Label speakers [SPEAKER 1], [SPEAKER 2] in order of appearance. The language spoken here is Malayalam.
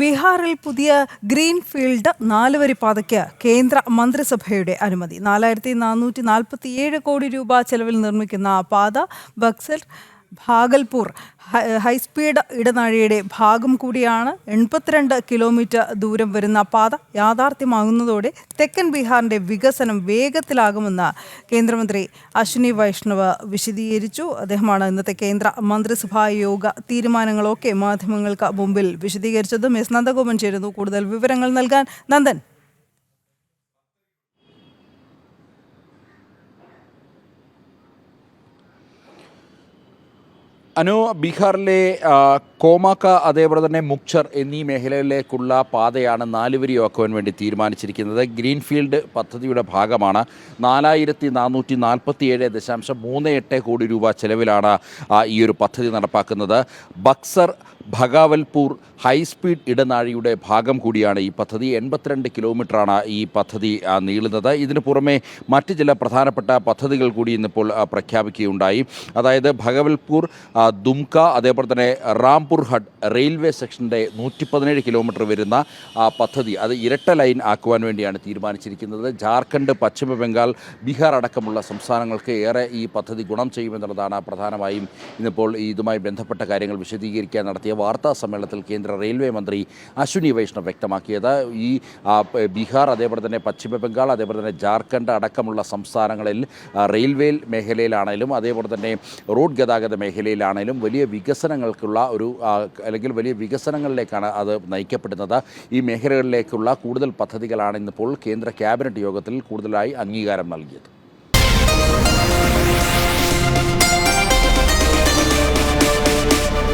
[SPEAKER 1] ബീഹാറിൽ പുതിയ ഗ്രീൻഫീൽഡ് 4 വരി പാതയ്ക്ക് കേന്ദ്ര മന്ത്രിസഭയുടെ അനുമതി. 4447 കോടി രൂപ ചെലവിൽ നിർമ്മിക്കുന്ന പാത ബക്സർ ഭാഗൽപൂർ ഹൈസ്പീഡ് ഇടനാഴിയുടെ ഭാഗം കൂടിയാണ്. 82 കിലോമീറ്റർ ദൂരം വരുന്ന പാത യാഥാർത്ഥ്യമാകുന്നതോടെ തെക്കൻ ബീഹാറിന്റെ വികസനം വേഗത്തിലാകുമെന്ന് കേന്ദ്രമന്ത്രി അശ്വിനി വൈഷ്ണവ് വിശദീകരിച്ചു. അദ്ദേഹമാണ് ഇന്നത്തെ കേന്ദ്ര മന്ത്രിസഭാ യോഗ തീരുമാനങ്ങളൊക്കെ മാധ്യമങ്ങൾക്ക് മുമ്പിൽ വിശദീകരിച്ചത്. എസ് നന്ദഗോപൻ ചേരുന്നു കൂടുതൽ വിവരങ്ങൾ നൽകാൻ. നന്ദൻ,
[SPEAKER 2] ബീഹാറിലെ കോമാക്ക അതേപോലെ തന്നെ മുക്ചർ എന്നീ മേഖലകളിലേക്കുള്ള പാതയാണ് 4 വരിയാക്കുവാൻ വേണ്ടി തീരുമാനിച്ചിരിക്കുന്നത്. ഗ്രീൻഫീൽഡ് പദ്ധതിയുടെ ഭാഗമാണ്. 4447.38 കോടി രൂപ ചെലവിലാണ് ഈ ഒരു പദ്ധതി നടപ്പാക്കുന്നത്. ബക്സർ ഭഗാവൽപൂർ ഹൈസ്പീഡ് ഇടനാഴിയുടെ ഭാഗം കൂടിയാണ് ഈ പദ്ധതി. 82 കിലോമീറ്ററാണ് ഈ പദ്ധതി നീളുന്നത്. ഇതിനു പുറമെ മറ്റ് ചില പ്രധാനപ്പെട്ട പദ്ധതികൾ കൂടി ഇന്നിപ്പോൾ പ്രഖ്യാപിക്കുകയുണ്ടായി. അതായത് ഭഗവൽപൂർ ദുംക അതേപോലെ തന്നെ റാംപൂർ ഹഡ് റെയിൽവേ സെക്ഷൻ്റെ 117 കിലോമീറ്റർ വരുന്ന പദ്ധതി അത് ഇരട്ട ലൈൻ ആക്കുവാൻ വേണ്ടിയാണ് തീരുമാനിച്ചിരിക്കുന്നത്. ജാർഖണ്ഡ്, പശ്ചിമ ബംഗാൾ, ബീഹാർ അടക്കമുള്ള സംസ്ഥാനങ്ങൾക്ക് ഏറെ ഈ പദ്ധതി ഗുണം ചെയ്യുമെന്നുള്ളതാണ് പ്രധാനമായും ഇന്നിപ്പോൾ ഇതുമായി ബന്ധപ്പെട്ട കാര്യങ്ങൾ വിശദീകരിക്കാൻ നടത്തിയ വാർത്താ സമ്മേളനത്തിൽ കേന്ദ്ര റെയിൽവേ മന്ത്രി അശ്വിനി വൈഷ്ണവ് വ്യക്തമാക്കിയത്. ഈ ബീഹാർ അതേപോലെ തന്നെ പശ്ചിമ ബംഗാൾ അതേപോലെ തന്നെ ജാർഖണ്ഡ് അടക്കമുള്ള സംസ്ഥാനങ്ങളിൽ റെയിൽവേ മേഖലയിലാണെങ്കിലും അതേപോലെ തന്നെ റോഡ് ഗതാഗത മേഖലയിലാണെങ്കിലും വലിയ വികസനങ്ങൾക്കുള്ള അല്ലെങ്കിൽ വലിയ വികസനങ്ങളിലേക്കാണ് അത് നയിക്കപ്പെടുന്നത്. ഈ മേഖലകളിലേക്കുള്ള കൂടുതൽ പദ്ധതികളാണ് ഇന്നിപ്പോൾ കേന്ദ്ര ക്യാബിനറ്റ് യോഗത്തിൽ കൂടുതലായി അംഗീകാരം നൽകിയത്.